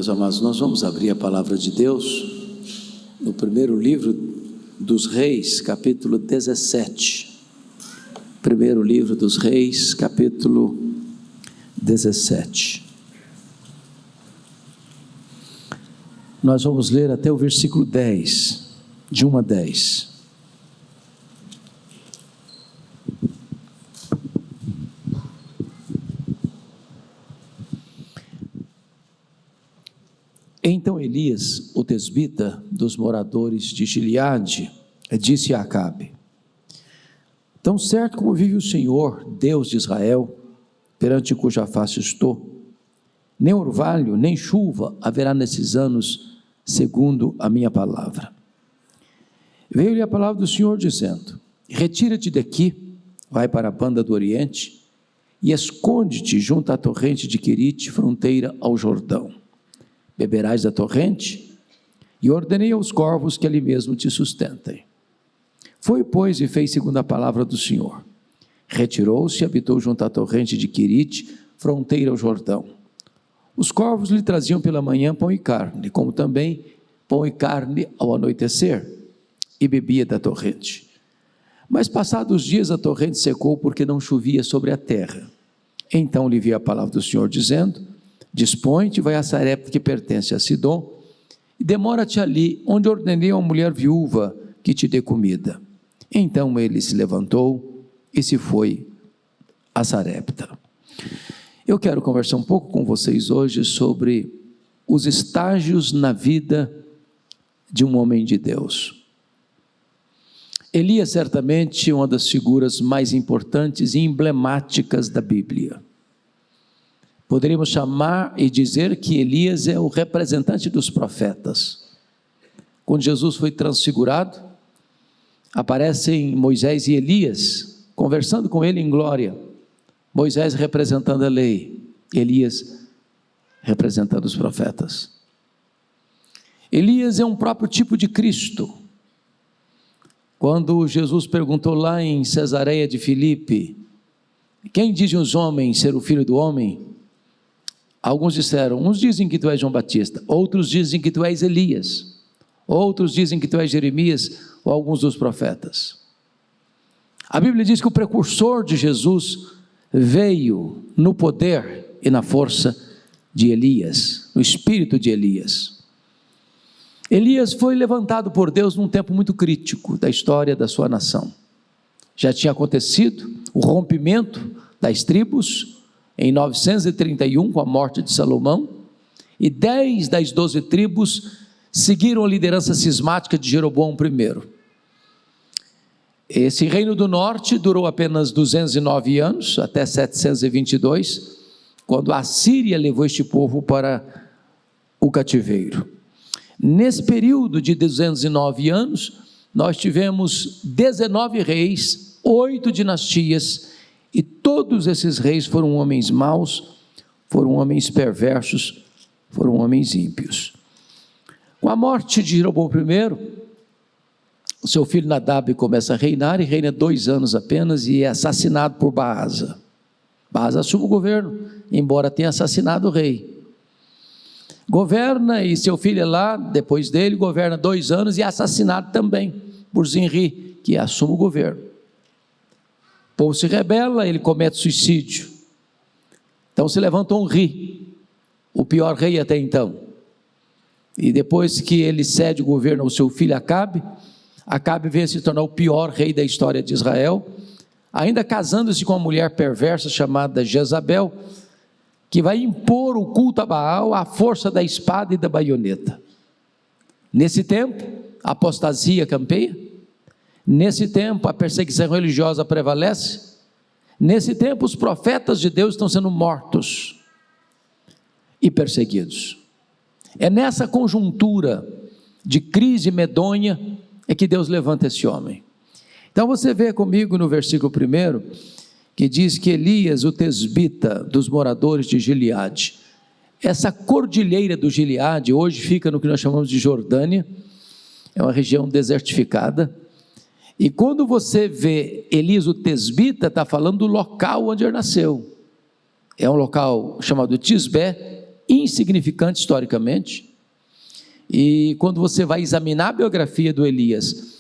Meus amados, nós vamos abrir a palavra de Deus no primeiro livro dos Reis, capítulo 17. Primeiro livro dos Reis, capítulo 17. Nós vamos ler até o versículo 10, de 1 a 10. Então Elias, o tesbita dos moradores de Gileade, disse a Acabe: tão certo como vive o Senhor, Deus de Israel, perante cuja face estou, nem orvalho, nem chuva haverá nesses anos, segundo a minha palavra. Veio-lhe a palavra do Senhor dizendo: retira-te daqui, vai para a banda do Oriente, e esconde-te junto à torrente de Querite, fronteira ao Jordão. Beberás da torrente, e ordenei aos corvos que ali mesmo te sustentem. Foi, pois, e fez segundo a palavra do Senhor. Retirou-se e habitou junto à torrente de Querite, fronteira ao Jordão. Os corvos lhe traziam pela manhã pão e carne, como também pão e carne ao anoitecer, e bebia da torrente. Mas passados os dias a torrente secou, porque não chovia sobre a terra. Então lhe veio a palavra do Senhor, dizendo: dispõe-te, vai a Sarepta, que pertence a Sidom, e demora-te ali, onde ordenei a uma mulher viúva que te dê comida. Então ele se levantou e se foi a Sarepta. Eu quero conversar um pouco com vocês hoje sobre os estágios na vida de um homem de Deus. Elias, certamente, uma das figuras mais importantes e emblemáticas da Bíblia. Poderíamos chamar e dizer que Elias é o representante dos profetas. Quando Jesus foi transfigurado, aparecem Moisés e Elias, conversando com ele em glória. Moisés representando a lei, Elias representando os profetas. Elias é um próprio tipo de Cristo. Quando Jesus perguntou lá em Cesareia de Filipe: quem dizem os homens ser o filho do homem? Alguns disseram: uns dizem que tu és João Batista, outros dizem que tu és Elias, outros dizem que tu és Jeremias, ou alguns dos profetas. A Bíblia diz que o precursor de Jesus veio no poder e na força de Elias, no espírito de Elias. Elias foi levantado por Deus num tempo muito crítico da história da sua nação. Já tinha acontecido o rompimento das tribos, em 931, com a morte de Salomão, e 10 das 12 tribos seguiram a liderança cismática de Jeroboão I. Esse reino do norte durou apenas 209 anos, até 722, quando a Síria levou este povo para o cativeiro. Nesse período de 209 anos, nós tivemos 19 reis, 8 dinastias, e todos esses reis foram homens maus, foram homens perversos, foram homens ímpios. Com a morte de Jeroboão I, o seu filho Nadab começa a reinar, e reina 2 anos apenas, e é assassinado por Baasa. Baasa assume o governo, embora tenha assassinado o rei. Governa, e seu filho é lá, depois dele, governa 2 anos, e é assassinado também por Zinri, que assume o governo. O povo se rebela, ele comete suicídio. Então se levanta Onri, o pior rei até então. E depois que ele cede o governo ao seu filho Acabe, Acabe vem a se tornar o pior rei da história de Israel, ainda casando-se com uma mulher perversa chamada Jezabel, que vai impor o culto a Baal à força da espada e da baioneta. Nesse tempo, a apostasia campeia. Nesse tempo, a perseguição religiosa prevalece. Nesse tempo, os profetas de Deus estão sendo mortos e perseguidos. É nessa conjuntura de crise medonha é que Deus levanta esse homem. Então você vê comigo no versículo 1, que diz que Elias, o tesbita dos moradores de Gileade, essa cordilheira do Gileade hoje fica no que nós chamamos de Jordânia, é uma região desertificada. E quando você vê Elias o tesbita, está falando do local onde ele nasceu. É um local chamado Tisbé, insignificante historicamente. E quando você vai examinar a biografia do Elias,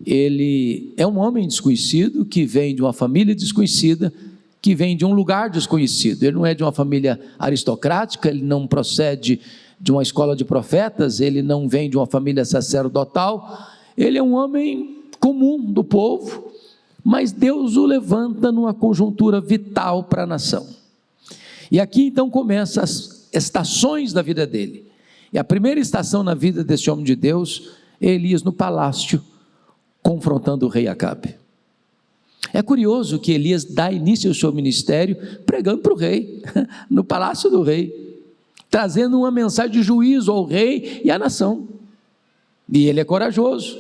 ele é um homem desconhecido, que vem de uma família desconhecida, que vem de um lugar desconhecido. Ele não é de uma família aristocrática, ele não procede de uma escola de profetas, ele não vem de uma família sacerdotal, ele é um homem comum do povo, mas Deus o levanta numa conjuntura vital para a nação. E aqui então começam as estações da vida dele. E a primeira estação na vida desse homem de Deus é Elias no palácio, confrontando o rei Acabe. É curioso que Elias dá início ao seu ministério pregando para o rei, no palácio do rei, trazendo uma mensagem de juízo ao rei e à nação. E ele é corajoso,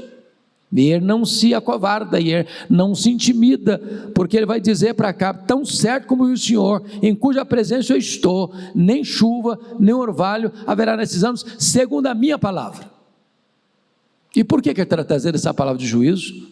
e ele não se acovarda, e ele não se intimida, porque ele vai dizer para Acabe: tão certo como o Senhor, em cuja presença eu estou, nem chuva, nem orvalho haverá nesses anos, segundo a minha palavra. E por que ele está trazendo essa palavra de juízo?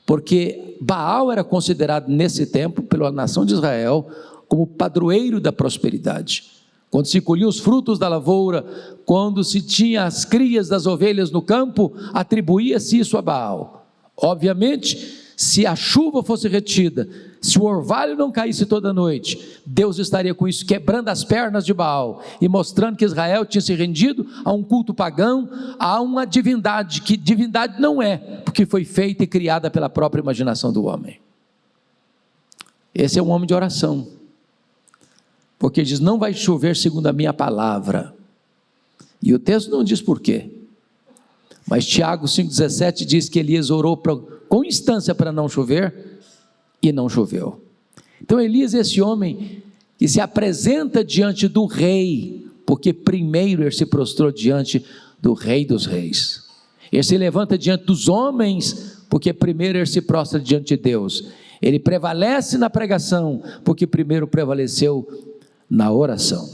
Porque Baal era considerado nesse tempo, pela nação de Israel, como padroeiro da prosperidade. Quando se colhia os frutos da lavoura, quando se tinha as crias das ovelhas no campo, atribuía-se isso a Baal. Obviamente, se a chuva fosse retida, se o orvalho não caísse toda noite, Deus estaria com isso quebrando as pernas de Baal e mostrando que Israel tinha se rendido a um culto pagão, a uma divindade, que divindade não é, porque foi feita e criada pela própria imaginação do homem. Esse é um homem de oração, porque diz: não vai chover segundo a minha palavra. E o texto não diz por quê, mas Tiago 5,17 diz que Elias orou com instância para não chover, e não choveu. Então Elias é esse homem que se apresenta diante do rei, porque primeiro ele se prostrou diante do Rei dos Reis. Ele se levanta diante dos homens, porque primeiro ele se prostra diante de Deus. Ele prevalece na pregação, porque primeiro prevaleceu na oração.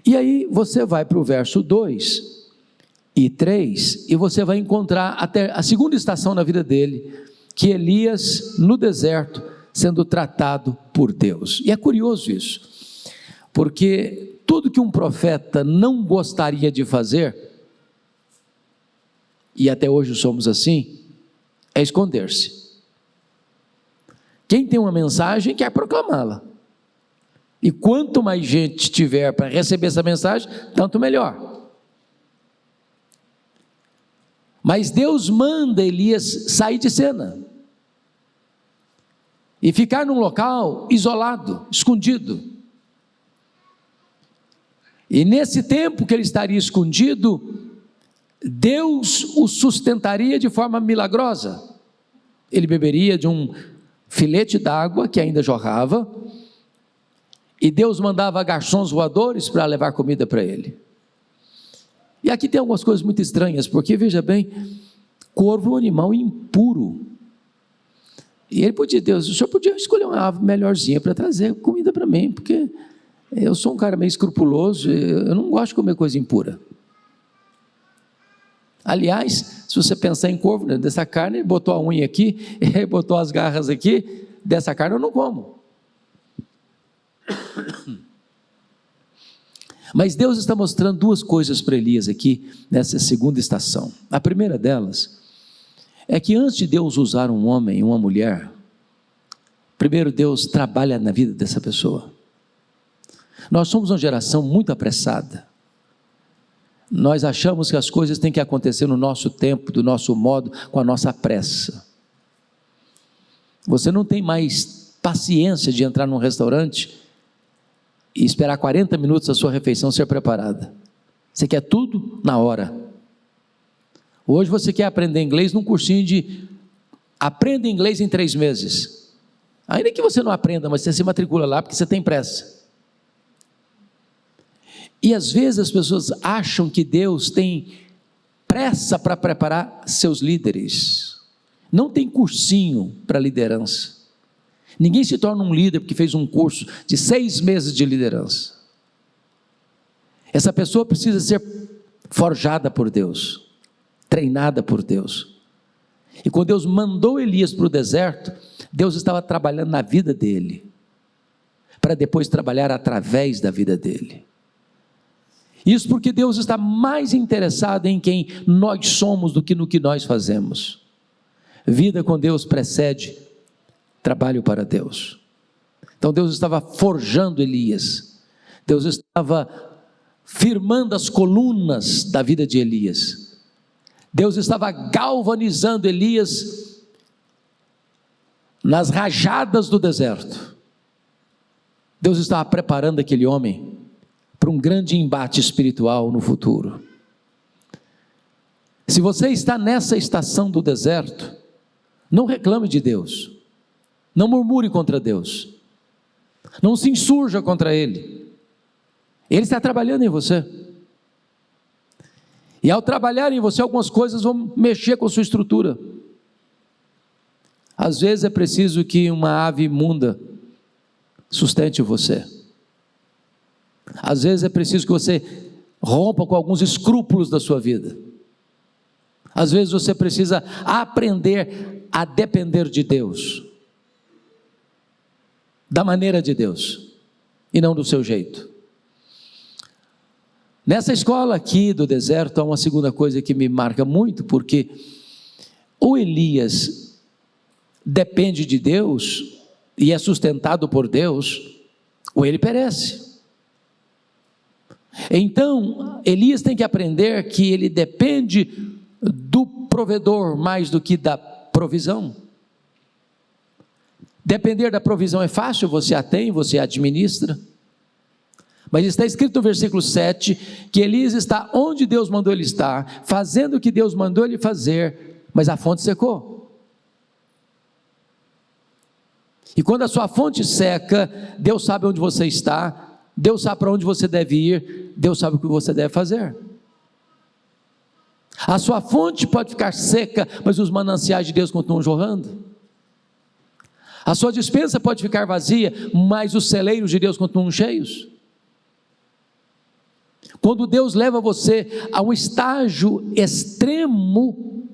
E aí você vai para o verso 2 e 3, e você vai encontrar até a segunda estação na vida dele, que Elias no deserto, sendo tratado por Deus. E é curioso isso, porque tudo que um profeta não gostaria de fazer, e até hoje somos assim, é esconder-se. Quem tem uma mensagem quer proclamá-la, e quanto mais gente tiver para receber essa mensagem, tanto melhor. Mas Deus manda Elias sair de cena e ficar num local isolado, escondido. E nesse tempo que ele estaria escondido, Deus o sustentaria de forma milagrosa. Ele beberia de um filete d'água que ainda jorrava, e Deus mandava garçons voadores para levar comida para ele. E aqui tem algumas coisas muito estranhas, porque veja bem, corvo é um animal impuro, e ele podia, Deus, o senhor podia escolher uma ave melhorzinha para trazer comida para mim, porque eu sou um cara meio escrupuloso, eu não gosto de comer coisa impura. Aliás, se você pensar em corvo, né, dessa carne, ele botou a unha aqui, ele botou as garras aqui, dessa carne eu não como. Mas Deus está mostrando duas coisas para Elias aqui, nessa segunda estação. A primeira delas, é que antes de Deus usar um homem e uma mulher, primeiro Deus trabalha na vida dessa pessoa. Nós somos uma geração muito apressada, nós achamos que as coisas têm que acontecer no nosso tempo, do nosso modo, com a nossa pressa. Você não tem mais paciência de entrar num restaurante e esperar 40 minutos a sua refeição ser preparada. Você quer tudo na hora. Hoje você quer aprender inglês num cursinho de aprenda inglês em 3 meses. Ainda que você não aprenda, mas você se matricula lá porque você tem pressa. E às vezes as pessoas acham que Deus tem pressa para preparar seus líderes. Não tem cursinho para liderança. Ninguém se torna um líder porque fez um curso de 6 meses de liderança. Essa pessoa precisa ser forjada por Deus, treinada por Deus. E quando Deus mandou Elias para o deserto, Deus estava trabalhando na vida dele, para depois trabalhar através da vida dele. Isso porque Deus está mais interessado em quem nós somos do que no que nós fazemos. Vida com Deus precede trabalho para Deus. Então Deus estava forjando Elias, Deus estava firmando as colunas da vida de Elias, Deus estava galvanizando Elias nas rajadas do deserto. Deus estava preparando aquele homem para um grande embate espiritual no futuro. Se você está nessa estação do deserto, não reclame de Deus, não murmure contra Deus, não se insurja contra Ele. Ele está trabalhando em você, e ao trabalhar em você, algumas coisas vão mexer com a sua estrutura. Às vezes é preciso que uma ave imunda sustente você. Às vezes é preciso que você rompa com alguns escrúpulos da sua vida. Às vezes você precisa aprender a depender de Deus, da maneira de Deus, e não do seu jeito. Nessa escola aqui do deserto, há uma segunda coisa que me marca muito, porque ou Elias depende de Deus, e é sustentado por Deus, ou ele perece. Então, Elias tem que aprender que ele depende do provedor mais do que da provisão. Depender da provisão é fácil, você a tem, você a administra, mas está escrito no versículo 7, que Elias está onde Deus mandou ele estar, fazendo o que Deus mandou ele fazer, mas a fonte secou. E quando a sua fonte seca, Deus sabe onde você está, Deus sabe para onde você deve ir, Deus sabe o que você deve fazer. A sua fonte pode ficar seca, mas os mananciais de Deus continuam jorrando. A sua despensa pode ficar vazia, mas os celeiros de Deus continuam cheios. Quando Deus leva você a um estágio extremo,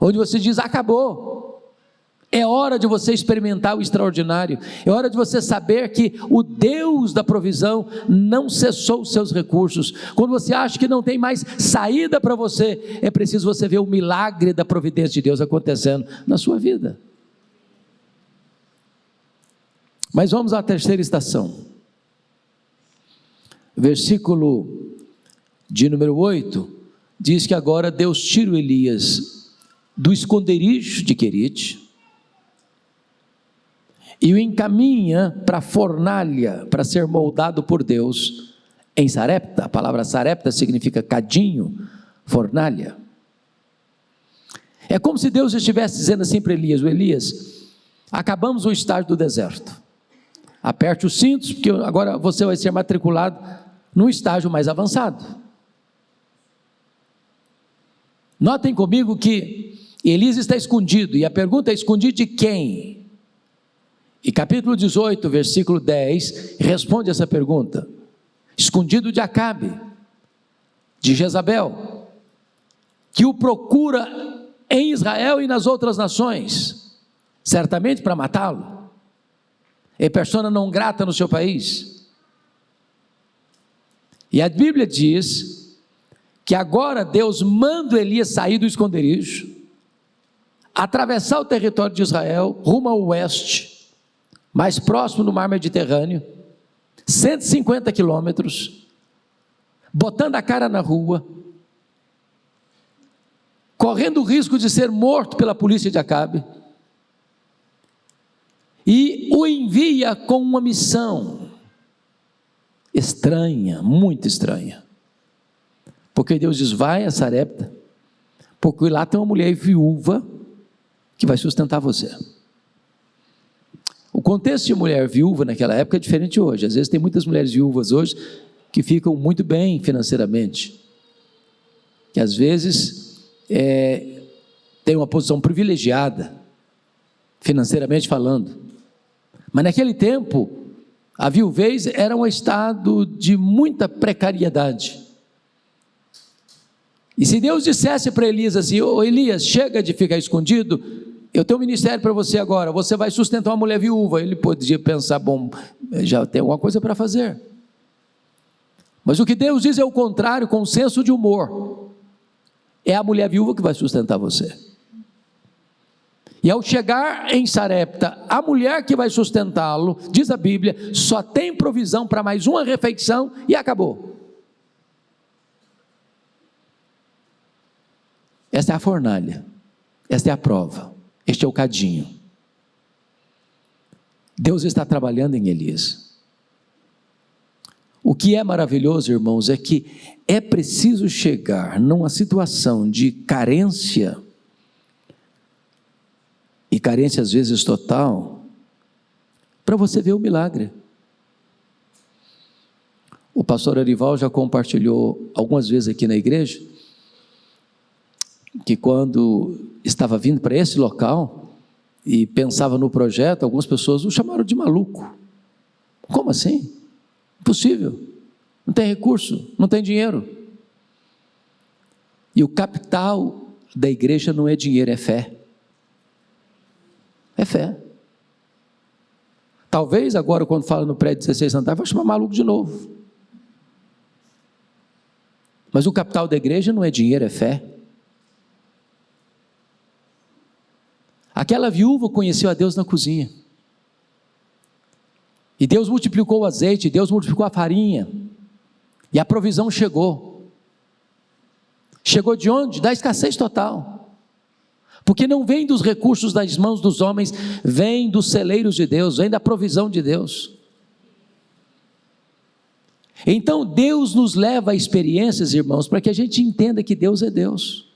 onde você diz: acabou, é hora de você experimentar o extraordinário, é hora de você saber que o Deus da provisão não cessou os seus recursos. Quando você acha que não tem mais saída para você, é preciso você ver o milagre da providência de Deus acontecendo na sua vida. Mas vamos à terceira estação, versículo de número 8, diz que agora Deus tira o Elias do esconderijo de Querite, e o encaminha para a fornalha, para ser moldado por Deus, em Sarepta. A palavra Sarepta significa cadinho, fornalha. É como se Deus estivesse dizendo assim para Elias: Elias, acabamos o estágio do deserto, aperte os cintos, porque agora você vai ser matriculado num estágio mais avançado. Notem comigo que Elias está escondido, e a pergunta é: escondido de quem? E capítulo 18, versículo 10, responde essa pergunta: escondido de Acabe, de Jezabel, que o procura em Israel e nas outras nações, certamente para matá-lo, é persona não grata no seu país. E a Bíblia diz que agora Deus manda Elias sair do esconderijo, atravessar o território de Israel, rumo ao oeste, mais próximo do mar Mediterrâneo, 150 quilômetros, botando a cara na rua, correndo o risco de ser morto pela polícia de Acabe, e o envia com uma missão estranha, muito estranha, porque Deus diz: vai a Sarepta, porque lá tem uma mulher viúva que vai sustentar você. O contexto de mulher viúva naquela época é diferente de hoje. Às vezes tem muitas mulheres viúvas hoje que ficam muito bem financeiramente, que às vezes têm uma posição privilegiada, financeiramente falando, mas naquele tempo a viuvez era um estado de muita precariedade. E se Deus dissesse para Elias assim: ô Elias, chega de ficar escondido, eu tenho um ministério para você agora, você vai sustentar uma mulher viúva. Ele podia pensar: bom, já tem alguma coisa para fazer. Mas o que Deus diz é o contrário, com senso de humor. É a mulher viúva que vai sustentar você. E ao chegar em Sarepta, a mulher que vai sustentá-lo, diz a Bíblia, só tem provisão para mais uma refeição e acabou. Esta é a fornalha, esta é a prova, este é o cadinho. Deus está trabalhando em Elias. O que é maravilhoso, irmãos, é que é preciso chegar numa situação de carência, e carência às vezes total, para você ver o milagre. O pastor Arival já compartilhou algumas vezes aqui na igreja, que quando estava vindo para esse local, e pensava no projeto, algumas pessoas o chamaram de maluco. Como assim? Impossível, não tem recurso, não tem dinheiro. E o capital da igreja não é dinheiro, é fé. É fé. Talvez agora, quando fala no prédio 16 andares, vai chamar maluco de novo. Mas o capital da igreja não é dinheiro, é fé. Aquela viúva conheceu a Deus na cozinha. E Deus multiplicou o azeite, Deus multiplicou a farinha. E a provisão chegou. Chegou de onde? Da escassez total. Porque não vem dos recursos das mãos dos homens, vem dos celeiros de Deus, vem da provisão de Deus. Então Deus nos leva a experiências, irmãos, para que a gente entenda que Deus é Deus.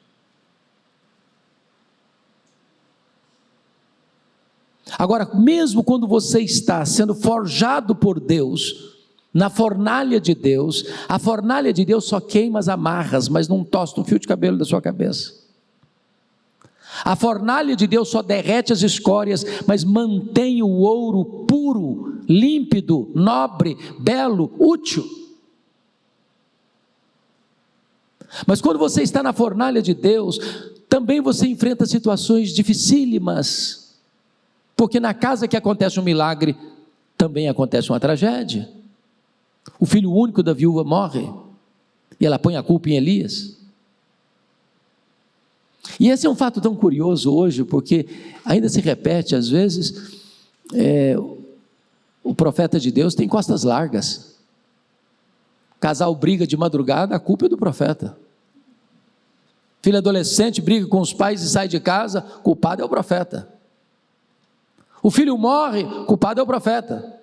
Agora, mesmo quando você está sendo forjado por Deus, na fornalha de Deus, a fornalha de Deus só queima as amarras, mas não tosta um fio de cabelo da sua cabeça. A fornalha de Deus só derrete as escórias, mas mantém o ouro puro, límpido, nobre, belo, útil. Mas quando você está na fornalha de Deus, também você enfrenta situações dificílimas, porque na casa que acontece um milagre, também acontece uma tragédia. O filho único da viúva morre, e ela põe a culpa em Elias. E esse é um fato tão curioso hoje, porque ainda se repete, às vezes, o profeta de Deus tem costas largas. O casal briga de madrugada, a culpa é do profeta. Filho adolescente briga com os pais e sai de casa, culpado é o profeta. O filho morre, culpado é o profeta.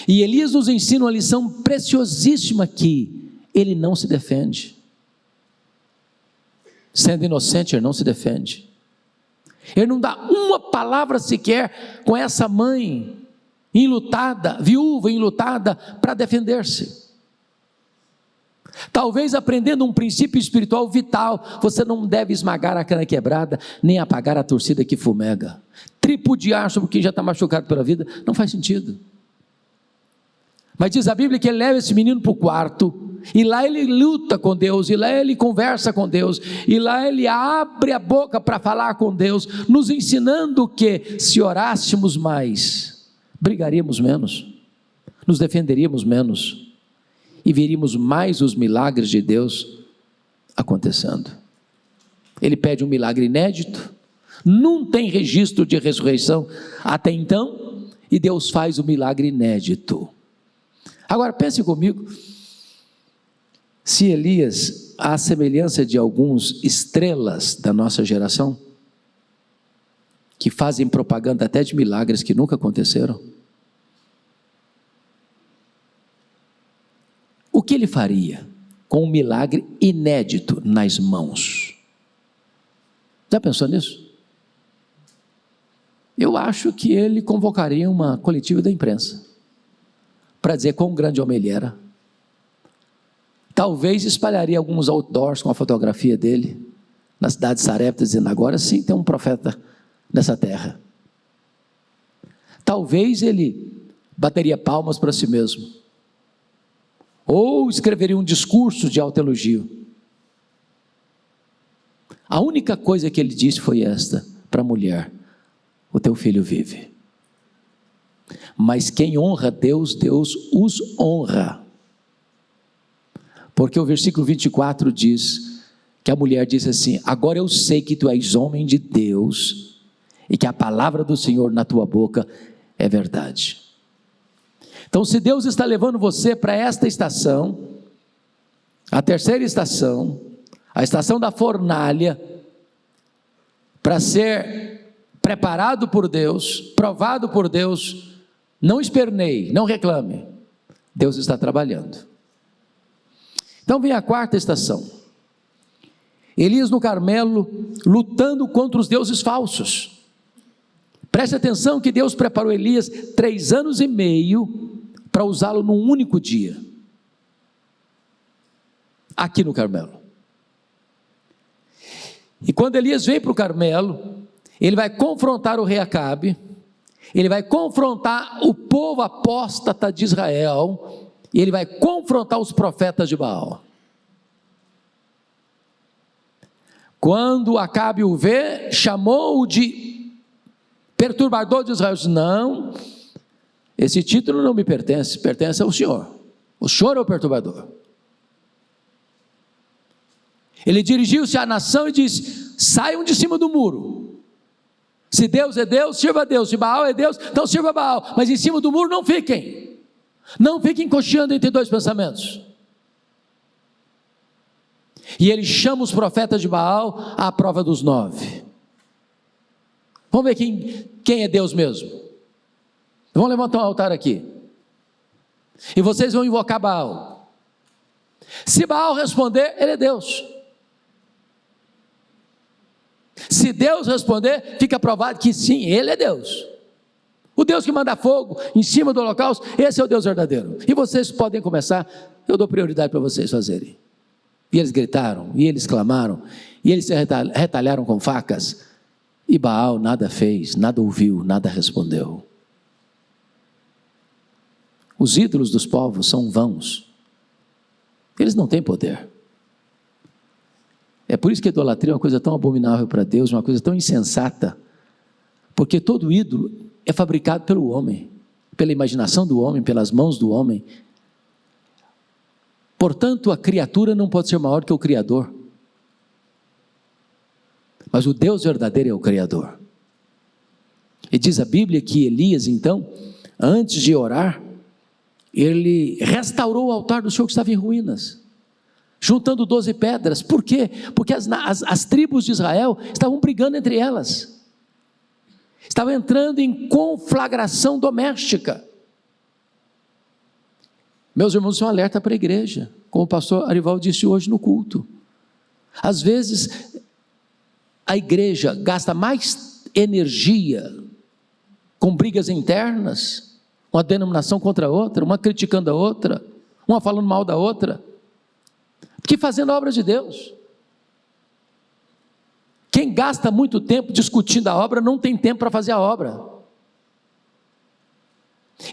E Elias nos ensina uma lição preciosíssima aqui: ele não se defende. Sendo inocente, ele não se defende. Ele não dá uma palavra sequer com essa mãe enlutada, viúva enlutada, para defender-se. Talvez aprendendo um princípio espiritual vital: você não deve esmagar a cana quebrada, nem apagar a torcida que fumega. Tripudiar sobre quem já está machucado pela vida não faz sentido. Mas diz a Bíblia que ele leva esse menino para o quarto, e lá ele luta com Deus, e lá ele conversa com Deus, e lá ele abre a boca para falar com Deus, nos ensinando que se orássemos mais, brigaríamos menos, nos defenderíamos menos, e veríamos mais os milagres de Deus acontecendo. Ele pede um milagre inédito, não tem registro de ressurreição até então, e Deus faz o milagre inédito. Agora pense comigo, se Elias, à semelhança de alguns estrelas da nossa geração, que fazem propaganda até de milagres que nunca aconteceram, o que ele faria com um milagre inédito nas mãos? Já pensou nisso? Eu acho que ele convocaria uma coletiva da imprensa, para dizer quão grande homem ele era. Talvez espalharia alguns outdoors com a fotografia dele, na cidade de Sarepta, dizendo: agora sim tem um profeta nessa terra. Talvez ele bateria palmas para si mesmo, ou escreveria um discurso de autoelogio. A única coisa que ele disse foi esta para a mulher: o teu filho vive. Mas quem honra Deus, Deus os honra. Porque o versículo 24 diz que a mulher disse assim: agora eu sei que tu és homem de Deus e que a palavra do Senhor na tua boca é verdade. Então, se Deus está levando você para esta estação, a terceira estação, a estação da fornalha, para ser preparado por Deus, provado por Deus, não esperneie, não reclame, Deus está trabalhando. Então vem a quarta estação, Elias no Carmelo, lutando contra os deuses falsos. Preste atenção que Deus preparou Elias 3 anos e meio, para usá-lo num único dia, aqui no Carmelo. E quando Elias vem para o Carmelo, ele vai confrontar o rei Acabe, ele vai confrontar o povo apóstata de Israel, e ele vai confrontar os profetas de Baal. Quando Acabe o vê, chamou-o de perturbador de Israel. Disse: não, esse título não me pertence, pertence ao Senhor. O Senhor é o perturbador. Ele dirigiu-se à nação e disse: saiam de cima do muro. Se Deus é Deus, sirva a Deus. Se Baal é Deus, então sirva a Baal. Mas em cima do muro não fiquem. Não fiquem cocheando entre dois pensamentos. E ele chama os profetas de Baal à prova dos 9. Vamos ver quem é Deus mesmo. Vamos levantar um altar aqui, e vocês vão invocar Baal. Se Baal responder, ele é Deus. Se Deus responder, fica provado que sim, ele é Deus. O Deus que manda fogo em cima do holocausto, esse é o Deus verdadeiro. E vocês podem começar, eu dou prioridade para vocês fazerem. E eles gritaram, e eles clamaram, e eles se retalharam com facas, e Baal nada fez, nada ouviu, nada respondeu. Os ídolos dos povos são vãos, eles não têm poder. É por isso que a idolatria é uma coisa tão abominável para Deus, uma coisa tão insensata, porque todo ídolo é fabricado pelo homem, pela imaginação do homem, pelas mãos do homem. Portanto, a criatura não pode ser maior que o Criador, mas o Deus verdadeiro é o Criador. E diz a Bíblia que Elias, então, antes de orar, ele restaurou o altar do Senhor que estava em ruínas, juntando 12 pedras. Por quê? Porque as tribos de Israel estavam brigando entre elas, estavam entrando em conflagração doméstica. Meus irmãos, isso é um alerta para a igreja, como o pastor Arivaldo disse hoje no culto. Às vezes a igreja gasta mais energia com brigas internas, uma denominação contra a outra, uma criticando a outra, uma falando mal da outra, que fazendo a obra de Deus. Quem gasta muito tempo discutindo a obra, não tem tempo para fazer a obra.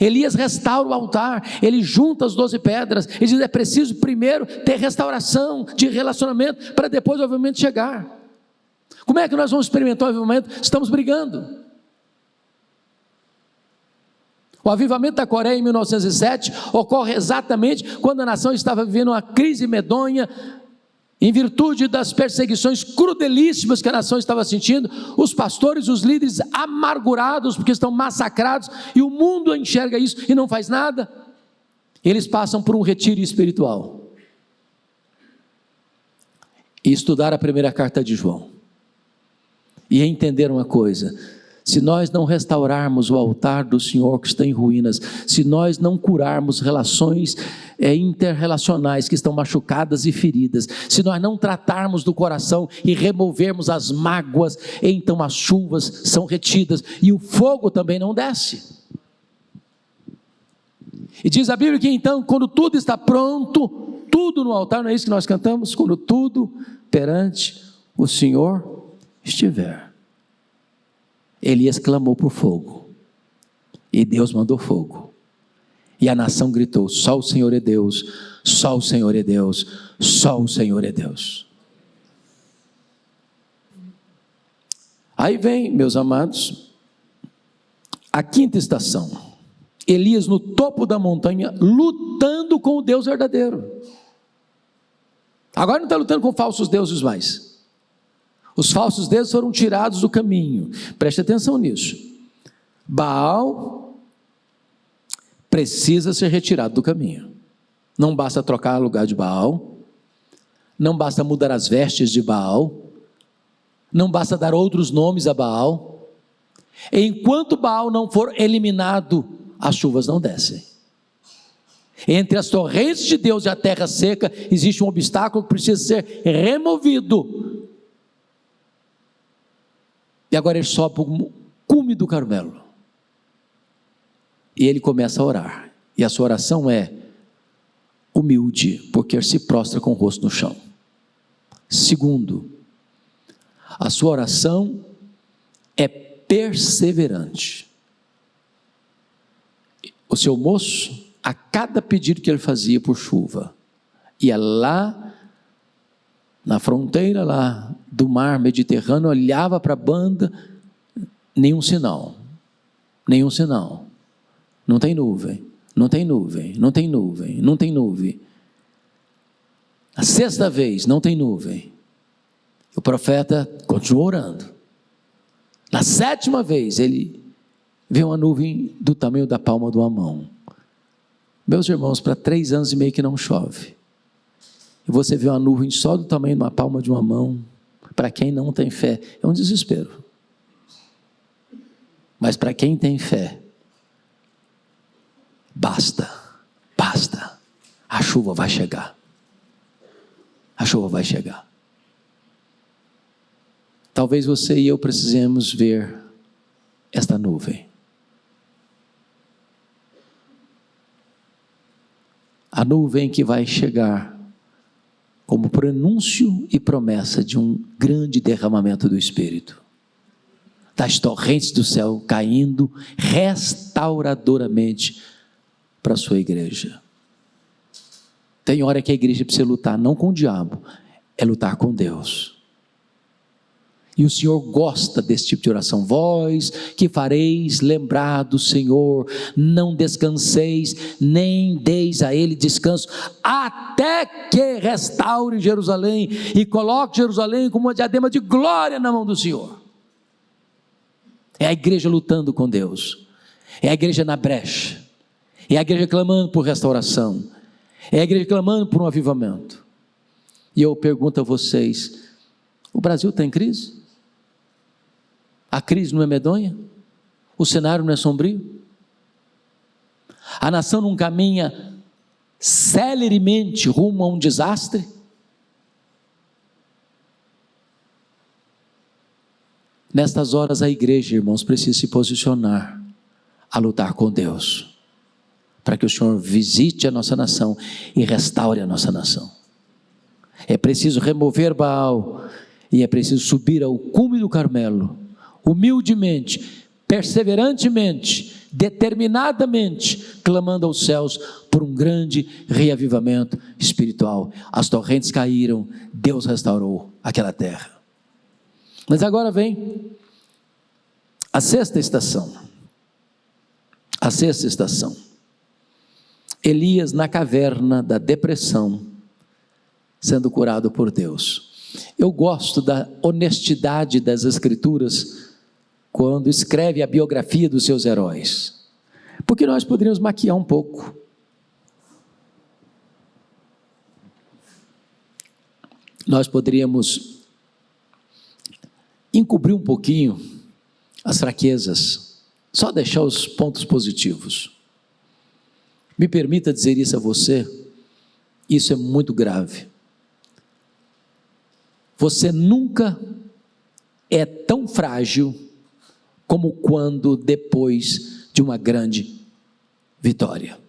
Elias restaura o altar, ele junta as 12 pedras, ele diz: é preciso primeiro ter restauração de relacionamento, para depois o avivamento chegar. Como é que nós vamos experimentar o avivamento? Estamos brigando. O avivamento da Coreia em 1907 ocorre exatamente quando a nação estava vivendo uma crise medonha, em virtude das perseguições crudelíssimas que a nação estava sentindo. Os pastores, os líderes amargurados porque estão massacrados, e o mundo enxerga isso e não faz nada. Eles passam por um retiro espiritual e estudar a primeira carta de João, e entender uma coisa: se nós não restaurarmos o altar do Senhor que está em ruínas, se nós não curarmos relações interrelacionais que estão machucadas e feridas, se nós não tratarmos do coração e removermos as mágoas, então as chuvas são retidas e o fogo também não desce. E diz a Bíblia que então, quando tudo está pronto, tudo no altar, não é isso que nós cantamos? Quando tudo perante o Senhor estiver. Elias clamou por fogo, e Deus mandou fogo, e a nação gritou: só o Senhor é Deus, só o Senhor é Deus, só o Senhor é Deus. Aí vem, meus amados, a quinta estação, Elias no topo da montanha, lutando com o Deus verdadeiro. Agora não está lutando com falsos deuses mais. Os falsos deuses foram tirados do caminho. Preste atenção nisso. Baal precisa ser retirado do caminho. Não basta trocar o lugar de Baal, não basta mudar as vestes de Baal, não basta dar outros nomes a Baal. Enquanto Baal não for eliminado, as chuvas não descem. Entre as torrentes de Deus e a terra seca, existe um obstáculo que precisa ser removido. E agora ele sobe para o cume do Carmelo. E ele começa a orar. E a sua oração é humilde, porque ele se prostra com o rosto no chão. Segundo, a sua oração é perseverante. O seu moço, a cada pedido que ele fazia por chuva, ia lá na fronteira lá do mar Mediterrâneo, olhava para a banda, nenhum sinal, não tem nuvem, não tem nuvem, não tem nuvem, não tem nuvem. A sexta vez, não tem nuvem. O profeta continuou orando. Na sétima vez, ele vê uma nuvem do tamanho da palma de uma mão. Meus irmãos, para 3 anos e meio que não chove, e você vê uma nuvem só do tamanho de uma palma de uma mão, para quem não tem fé, é um desespero. Mas para quem tem fé, basta, a chuva vai chegar. A chuva vai chegar. Talvez você e eu precisemos ver esta nuvem. A nuvem que vai chegar como prenúncio e promessa de um grande derramamento do Espírito. Das torrentes do céu caindo restauradoramente para a sua igreja. Tem hora que a igreja precisa lutar não com o diabo, é lutar com Deus. E o Senhor gosta desse tipo de oração. Vós que fareis lembrar do Senhor, não descanseis, nem deis a Ele descanso, até que restaure Jerusalém e coloque Jerusalém como uma diadema de glória na mão do Senhor. É a igreja lutando com Deus, é a igreja na brecha, é a igreja clamando por restauração, é a igreja clamando por um avivamento. E eu pergunto a vocês, o Brasil está em crise? A crise não é medonha? O cenário não é sombrio? A nação não caminha celeremente rumo a um desastre? Nestas horas a igreja, irmãos, precisa se posicionar a lutar com Deus, para que o Senhor visite a nossa nação e restaure a nossa nação. É preciso remover Baal e é preciso subir ao cume do Carmelo, humildemente, perseverantemente, determinadamente, clamando aos céus por um grande reavivamento espiritual. As torrentes caíram, Deus restaurou aquela terra. Mas agora vem a sexta estação. A sexta estação. Elias na caverna da depressão, sendo curado por Deus. Eu gosto da honestidade das Escrituras quando escreve a biografia dos seus heróis, porque nós poderíamos maquiar um pouco. Nós poderíamos encobrir um pouquinho as fraquezas, só deixar os pontos positivos. Me permita dizer isso a você, isso é muito grave. Você nunca é tão frágil como quando depois de uma grande vitória.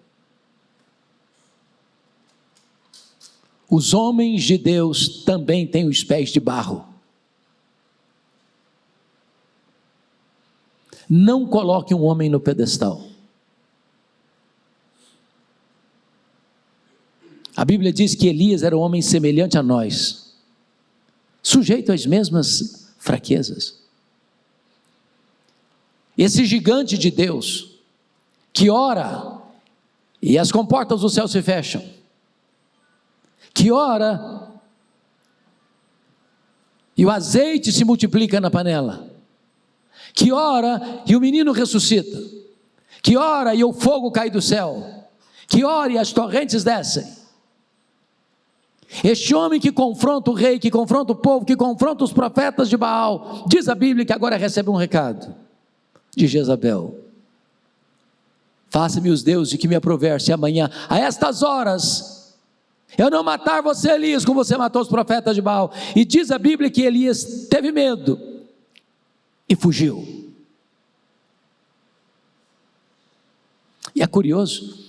Os homens de Deus também têm os pés de barro. Não coloque um homem no pedestal. A Bíblia diz que Elias era um homem semelhante a nós, sujeito às mesmas fraquezas. Esse gigante de Deus, que ora, e as comportas do céu se fecham, que ora, e o azeite se multiplica na panela, que ora e o menino ressuscita, que ora e o fogo cai do céu, que ora e as torrentes descem. Este homem que confronta o rei, que confronta o povo, que confronta os profetas de Baal, diz a Bíblia que agora recebe um recado de Jezabel: faça-me os deuses que me aprover, se amanhã, a estas horas, eu não matar você, Elias, como você matou os profetas de Baal. E diz a Bíblia que Elias teve medo e fugiu. E é curioso,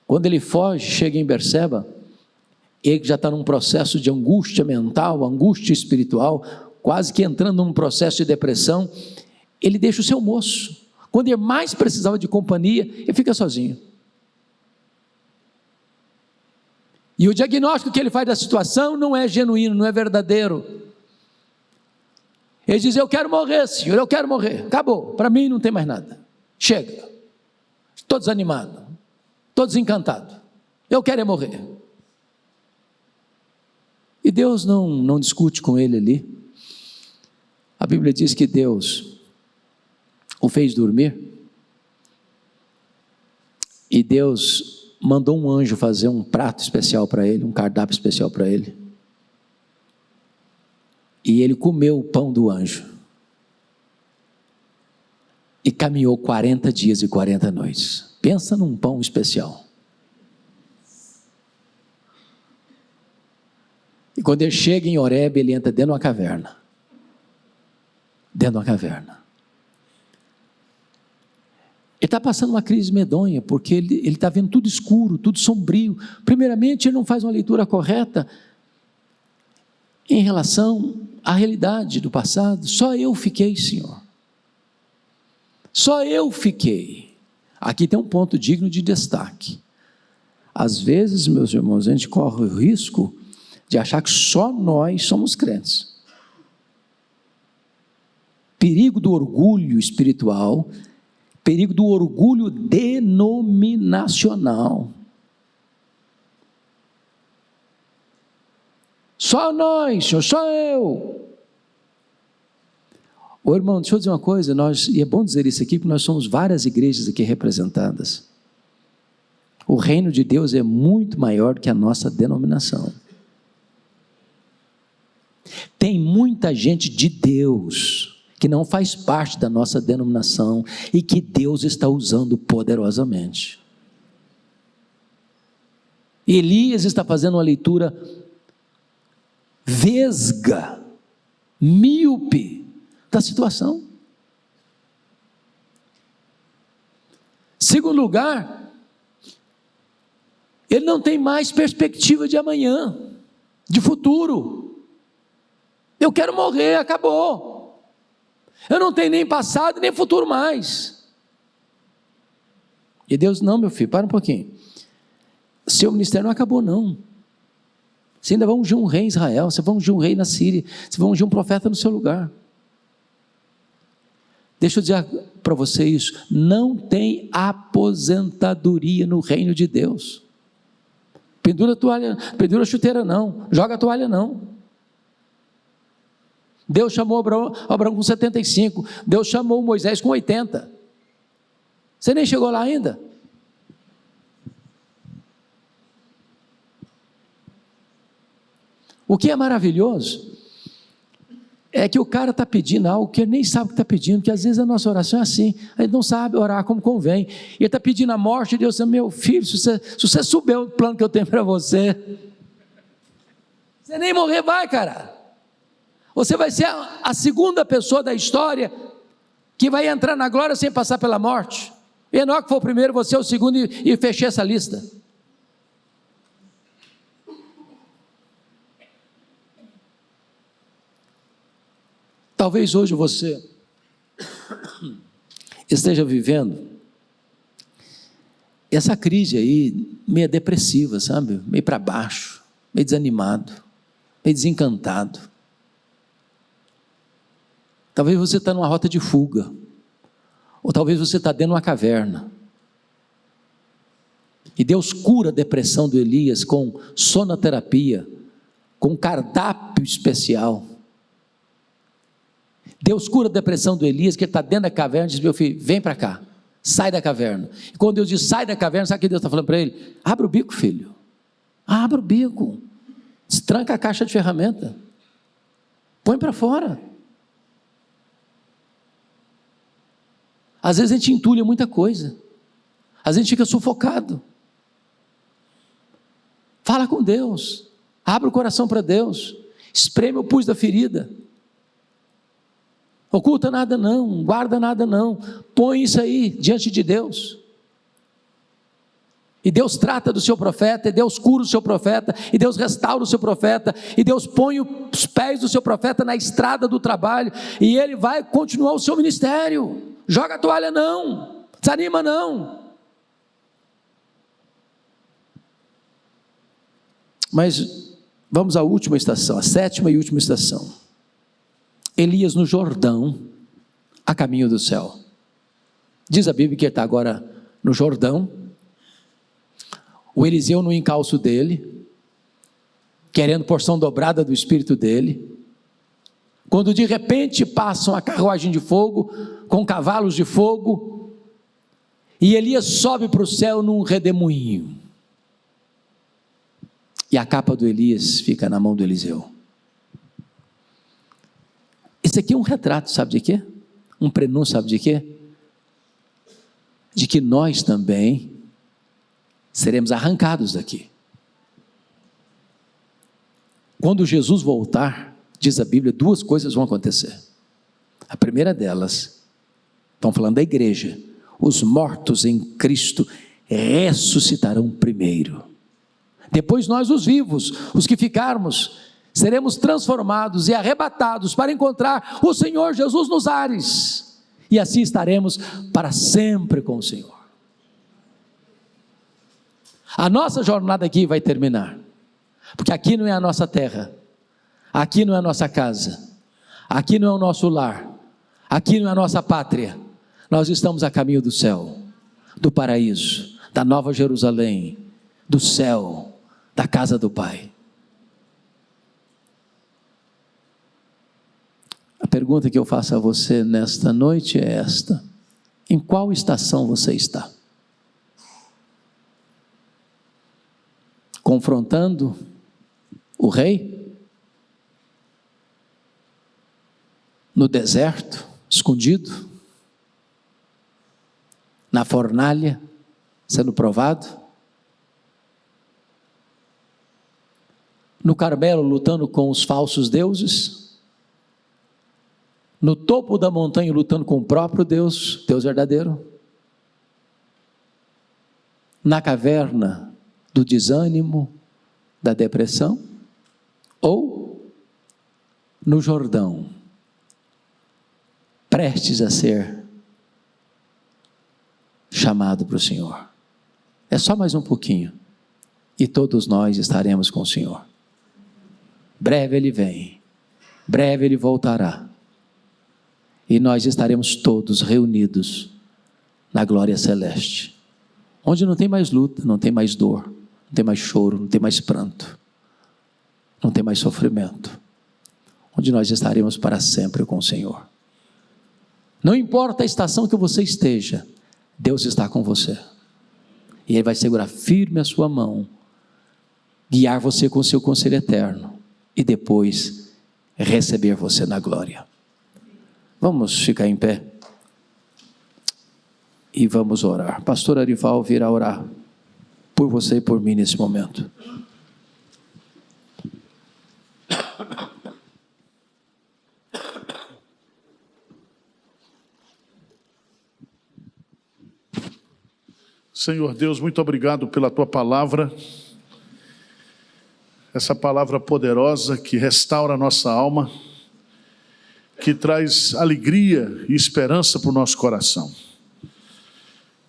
quando ele foge, chega em Berseba, ele já está num processo de angústia mental, angústia espiritual, quase que entrando num processo de depressão. Ele deixa o seu moço, quando ele mais precisava de companhia, ele fica sozinho. E o diagnóstico que ele faz da situação não é genuíno, não é verdadeiro. Ele diz: eu quero morrer, Senhor, eu quero morrer, acabou, para mim não tem mais nada, chega, estou desanimado, estou desencantado, eu quero é morrer. E Deus não discute com ele ali. A Bíblia diz que Deus o fez dormir, e Deus mandou um anjo fazer um prato especial para ele, um cardápio especial para ele, e ele comeu o pão do anjo, e caminhou 40 dias e 40 noites, pensa num pão especial, e quando ele chega em Horebe, ele entra dentro de uma caverna, ele está passando uma crise medonha, porque ele está vendo tudo escuro, tudo sombrio. Primeiramente, ele não faz uma leitura correta em relação à realidade do passado. Só eu fiquei, Senhor, só eu fiquei. Aqui tem um ponto digno de destaque. Às vezes, meus irmãos, a gente corre o risco de achar que só nós somos crentes. Perigo do orgulho espiritual, perigo do orgulho denominacional. Só nós, Senhor, só eu. Ô irmão, deixa eu dizer uma coisa, e é bom dizer isso aqui, porque nós somos várias igrejas aqui representadas. O reino de Deus é muito maior do que a nossa denominação. Tem muita gente de Deus que não faz parte da nossa denominação e que Deus está usando poderosamente. Elias está fazendo uma leitura vesga, míope da situação. Segundo lugar, ele não tem mais perspectiva de amanhã, de futuro. Eu quero morrer, acabou. Eu não tenho nem passado, nem futuro mais. E Deus: não, meu filho, para um pouquinho. Seu ministério não acabou, não. Você ainda vai ungir um rei em Israel, você vai ungir um rei na Síria, você vai ungir um profeta no seu lugar. Deixa eu dizer para você isso: não tem aposentadoria no reino de Deus. Pendura a toalha, pendura a chuteira não, joga a toalha não. Deus chamou Abraão com 75, Deus chamou Moisés com 80, você nem chegou lá ainda. O que é maravilhoso é que o cara está pedindo algo que ele nem sabe o que está pedindo, porque às vezes a nossa oração é assim, a gente não sabe orar como convém, e ele está pedindo a morte de Deus, dizendo: meu filho, se você souber o plano que eu tenho para você, você nem morrer vai, cara. Você vai ser a segunda pessoa da história que vai entrar na glória sem passar pela morte. Enoque foi o primeiro, você é o segundo, e fechei essa lista. Talvez hoje você esteja vivendo essa crise aí, meio depressiva, sabe? Meio para baixo, meio desanimado, meio desencantado. Talvez você está numa rota de fuga, ou talvez você está dentro de uma caverna, e Deus cura a depressão do Elias com sonoterapia, com cardápio especial, Deus cura a depressão do Elias, que ele está dentro da caverna, e diz: meu filho, vem para cá, sai da caverna. E quando Deus diz sai da caverna, sabe o que Deus está falando para ele? Abre o bico, filho, abre o bico, destranca a caixa de ferramenta, põe para fora. Às vezes a gente entulha muita coisa, às vezes a gente fica sufocado. Fala com Deus, abre o coração para Deus, espreme o pus da ferida. Oculta nada não, guarda nada não, põe isso aí diante de Deus. E Deus trata do seu profeta, e Deus cura o seu profeta, e Deus restaura o seu profeta, e Deus põe os pés do seu profeta na estrada do trabalho, e ele vai continuar o seu ministério. Joga a toalha não, desanima não. Mas vamos à última estação, a sétima e última estação. Elias no Jordão, a caminho do céu. Diz a Bíblia que ele está agora no Jordão, o Eliseu no encalço dele, querendo porção dobrada do espírito dele, quando de repente passam a carruagem de fogo, com cavalos de fogo, e Elias sobe para o céu num redemoinho, e a capa do Elias fica na mão do Eliseu. Isso aqui é um retrato, sabe de quê? Um prenúncio, sabe de quê? De que nós também seremos arrancados daqui. Quando Jesus voltar, diz a Bíblia, duas coisas vão acontecer. A primeira delas, estão falando da igreja, os mortos em Cristo ressuscitarão primeiro. Depois nós, os vivos, os que ficarmos, seremos transformados e arrebatados para encontrar o Senhor Jesus nos ares, e assim estaremos para sempre com o Senhor. A nossa jornada aqui vai terminar, porque aqui não é a nossa terra, aqui não é a nossa casa, aqui não é o nosso lar, aqui não é a nossa pátria. Nós estamos a caminho do céu, do paraíso, da Nova Jerusalém, do céu, da casa do Pai. A pergunta que eu faço a você nesta noite é esta: em qual estação você está? Confrontando o rei? No deserto, escondido? Na fornalha, sendo provado? No Carmelo, lutando com os falsos deuses? No topo da montanha, lutando com o próprio Deus, Deus verdadeiro? Na caverna do desânimo, da depressão? Ou no Jordão, prestes a ser chamado para o Senhor? É só mais um pouquinho, e todos nós estaremos com o Senhor. Breve Ele vem, breve Ele voltará, e nós estaremos todos reunidos na glória celeste, onde não tem mais luta, não tem mais dor, não tem mais choro, não tem mais pranto, não tem mais sofrimento, onde nós estaremos para sempre com o Senhor. Não importa a estação que você esteja, Deus está com você, e Ele vai segurar firme a sua mão, guiar você com o seu conselho eterno, e depois receber você na glória. Vamos ficar em pé e vamos orar. Pastor Arival virá orar por você e por mim nesse momento. Senhor Deus, muito obrigado pela Tua palavra, essa palavra poderosa que restaura a nossa alma, que traz alegria e esperança para o nosso coração.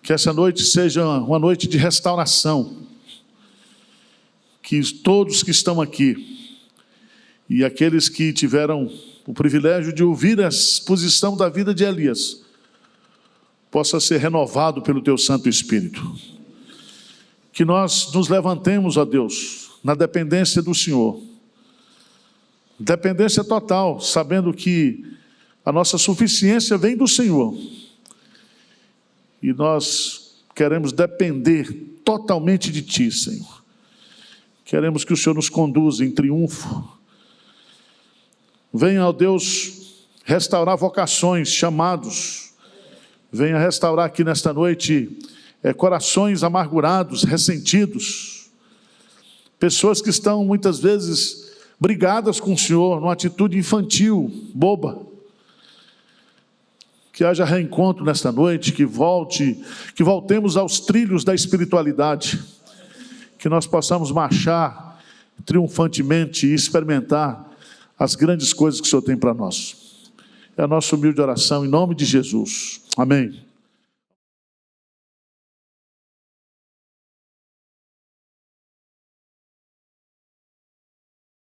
Que essa noite seja uma noite de restauração, que todos que estão aqui, e aqueles que tiveram o privilégio de ouvir a exposição da vida de Elias, possa ser renovado pelo Teu Santo Espírito. Que nós nos levantemos, ó Deus, na dependência do Senhor, dependência total, sabendo que A nossa suficiência vem do Senhor. E nós queremos depender totalmente de Ti, Senhor. Queremos que o Senhor nos conduza em triunfo. Venha, ó Deus, restaurar vocações, chamados. Venha restaurar aqui nesta noite corações amargurados, ressentidos. Pessoas que estão muitas vezes brigadas com o Senhor, numa atitude infantil, boba. Que haja reencontro nesta noite, que voltemos aos trilhos da espiritualidade, que nós possamos marchar triunfantemente e experimentar as grandes coisas que o Senhor tem para nós. É a nossa humilde oração em nome de Jesus. Amém.